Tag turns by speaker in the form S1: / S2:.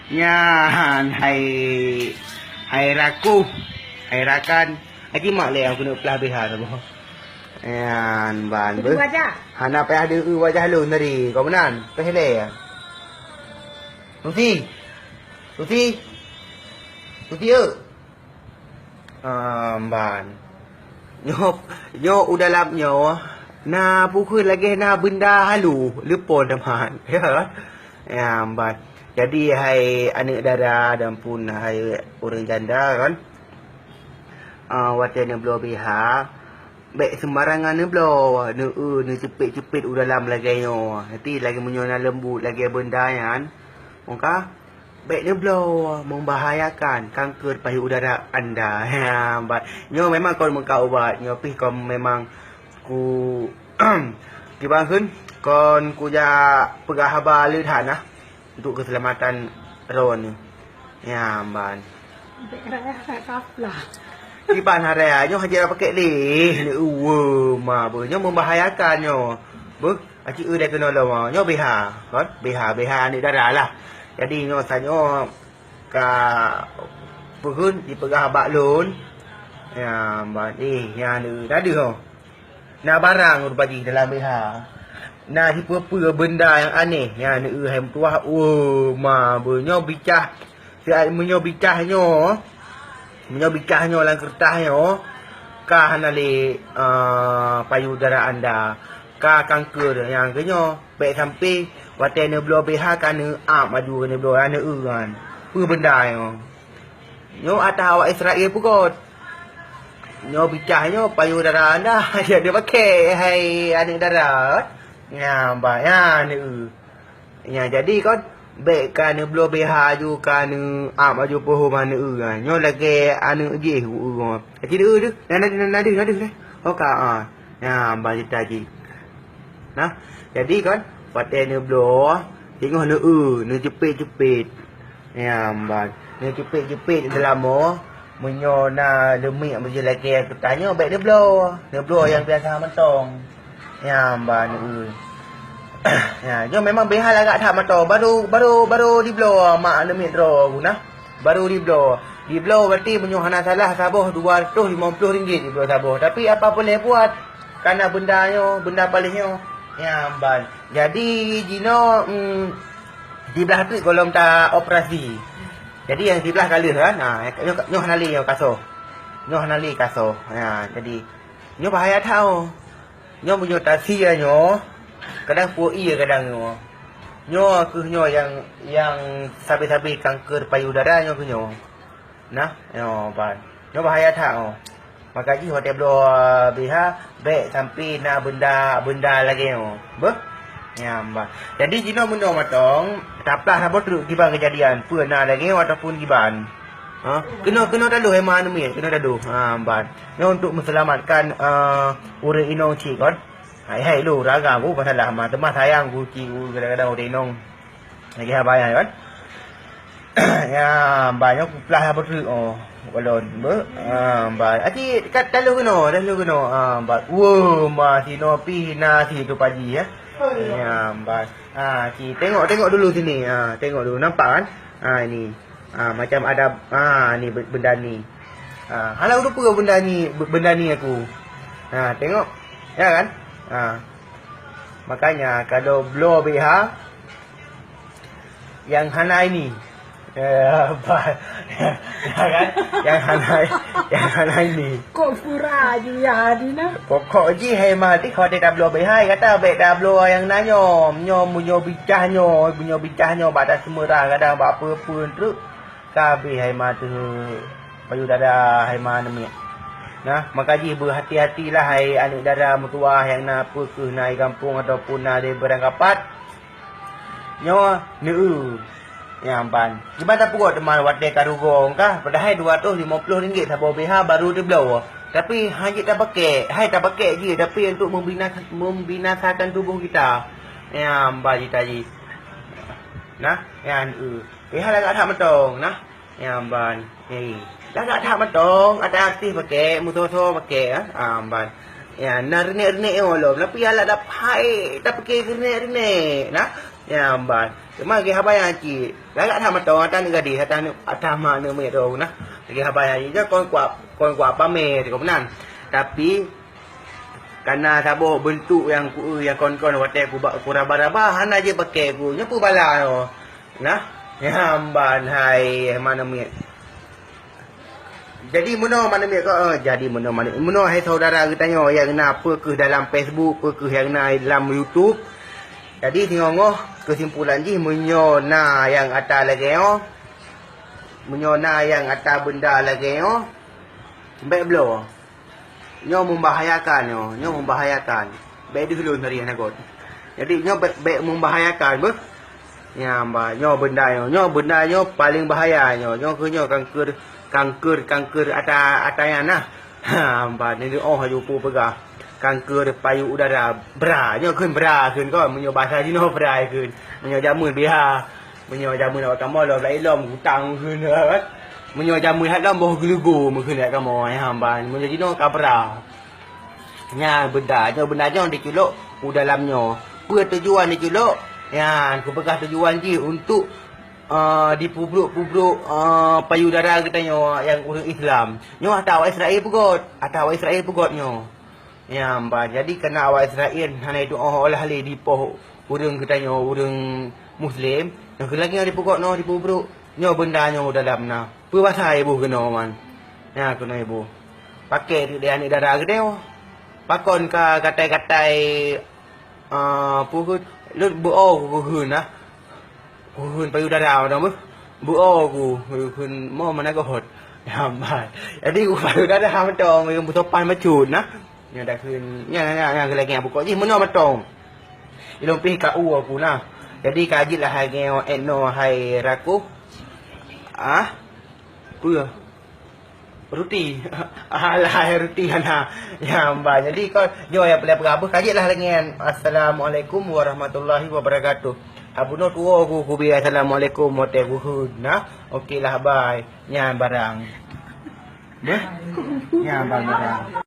S1: Yan, hai raku, hai rakan. Aki mak le aku nak pelah beha tu. Yan, ban ber. Hana payah ada wajah lu tadi. Kau benan? Payah le. Susi. Susi. Susi ye. Ban. Nyo udah lap nyo. Na pukul lagi na benda halu. Lupa teman. Ya. Ya, ban. Jadi hai anak dara dan pun hai orang janda kan. Wate ne blo biha. Baik sembarangan ne blo. Ne cepit-cepit udah dalam lagi nyo. Nanti lagi menyona lembut lagi benda kan. Maka baik ne blo membahayakan kanker payudara udara anda. Ya, nyo memang kau mengkau ubat. Nyo pih kau memang ku gimana kon ku ja pegah habar le tanah. Untuk keselamatan Ron ni. Ya, ban. Di ban hari nyo hajar pakai ni. Ni ma ber nyo membahayakan nyo. Ber, aci dah kena lawa. Nyo beha, kan? Beha ni darah lah. Jadi nyo sanyo ka pehun di pegah bak lun. Ya, ban. Ya ni tadi ho. Nak barang bagi dalam beha. Nah, apa benda yang aneh yang ni hai tuah ma benyo bicah siat menyo bicahnya dalam kertasnya kah nali payudara anda kah kanker yang kenyo baik sampai wate ne blo beha kan maju ne blo kan apa benda nyo atau awak Israel pukot nyo bicahnya payudara anda dia pakai hai anak darat. Ya, ya ni. Ya, jadi kon baik kan blo beha ju kan maju poho mana kan. Nyo lagi anu je Jadi tu. Nadi. Oka Ya, bagi tadi. Nah, jadi kan paten blo tengok ni cepit-cepit. Ya, ni cepit-cepit dalam menyo na demik macam lagi aku tanya baik dia blo yang biasa mentong. Ya, ni. Ya, jo memang behal agak tak mata. Baru di blow mak lemit draw guna. Baru di blow. Di blow berarti menyohana salah sabuh RM250 di blow sabuh. Tapi apa boleh buat? Karena benda palingnya ya ban. Jadi Jino di belah tu kolom tak operasi. Jadi yang di belah kali kan. Nyoh nali kaso. Ya, jadi nyoh bahaya tau. Nyo punya tasi nyo. Kadang puai kadang nyo ke nyo yang sabi-sabi kanker payudara nyo ke nyo. Nah, nyo ban. Nyo bahaya tak Maka ji hotel blo biha baik sampai na benda lagi nyo. Ber? Ya, ban. Jadi jino mundo matong taplah habot giban kejadian pernah lagi ataupun giban. Kena dalu hema anu mi, kena dalu. Ban. Nyo untuk menyelamatkan orang inong cik kan. Hai lu raga aku pasal lah teman sayang ku ciu kadang-kadang udah inong lagi habaya kan. Ya banyak pelah apa tu balon ber aci kat dalu kena ma sino pi nasi tu pagi ya. Ya ci tengok dulu sini tengok dulu nampak kan ini macam ada ni benda ni halau lupa benda ni aku tengok ya kan. Makanya kalau blow BH yang hana ini kan yang hana ini
S2: kok pura juga dina
S1: pokok ji hemat ti kau tidak blow BH kata baik dah blow yang nanyo munyo bicahnya batas semera kadang apa pun tu kabeh hemat tu payudara hemat ni. Nah, maka ji berhati-hatilah hai anak dara mertua yang nak apa ke naik kampung ataupun nak ada berangkapat. Nyo Ya ban. Gimana tak puas teman wate karugong kah? Padahal RM250 sabar BH baru dia blow. Tapi hanya tak pakai je tapi untuk membinasakan tubuh kita. Ya ban tadi. Nah, yang BH agak tak metong nah. Ya ban. Agak tak metong, ada aktif pakai, musuh pakai ban. Ya, nak renek-renek lom. Tapi ala dah pai, tak pakai renek-renek. Nah, Ya amban. Mari habaya ci. Lagak sama tong atan ni gadi atan mana me tu nah. Lagi habaya ci kon kuat pamer ko benan. Tapi karena sabo bentuk yang kon watek ku raba-raba han aja pakai ku. Nyapu bala no. Nah, ya amban hai mana me. Jadi mana me ko jadi mana hai saudara kita tanya yang apa ke dalam Facebook ke yang dalam YouTube. Jadi tengok kesimpulan ji menyona yang atas lagi menyona yang atas benda lagi baik belum nyo membahayakan nyo membahayakan baik dulu hari nak kot jadi nyo baik membahayakan ber ya mbak nyo benda nyo paling bahaya nyo ke nyo kanker atas nah mbak ni haju pu pegah kanker payu udara bra nyo keun bra keun ko menyo bahasa Cina bra keun menyo jamun biha menyo jamun awak kamu lo lai lom hutang keun kan menyo jamun hat lom boh gelugu mun keun kamu ai hamba menyo Cina ka bra nya benda nyo diculuk dalamnya apa tujuan diculuk ya ku pegah tujuan ji untuk dipubruk payudara katanya yang orang Islam nyo atau Israel pugot nyo ya mbak jadi kena awak Israel hana itu olah le di poh urang katanya urang Muslim yang lagi di pokok no di pubruk nyo benda nyo dalam na pu bahasa ibu kena man ya kena ibu pakai dia ni darah gede pakon ka katai puhut lu buo ku hun na hun payudara no buo ku hun mo mana ko hot ya mbak jadi ku payudara ha mentong yang busopan macut na nya dah kun nya lagi buka ji meno matong ilong pi ka u aku nah jadi kaji lah hai eno hai raku tu roti alah roti ana ya mbak jadi kau jo ya pelap kaji lah lagi assalamualaikum warahmatullahi wabarakatuh abuno tuo ku bi assalamualaikum mote ku nah okeylah bye nya barang nya barang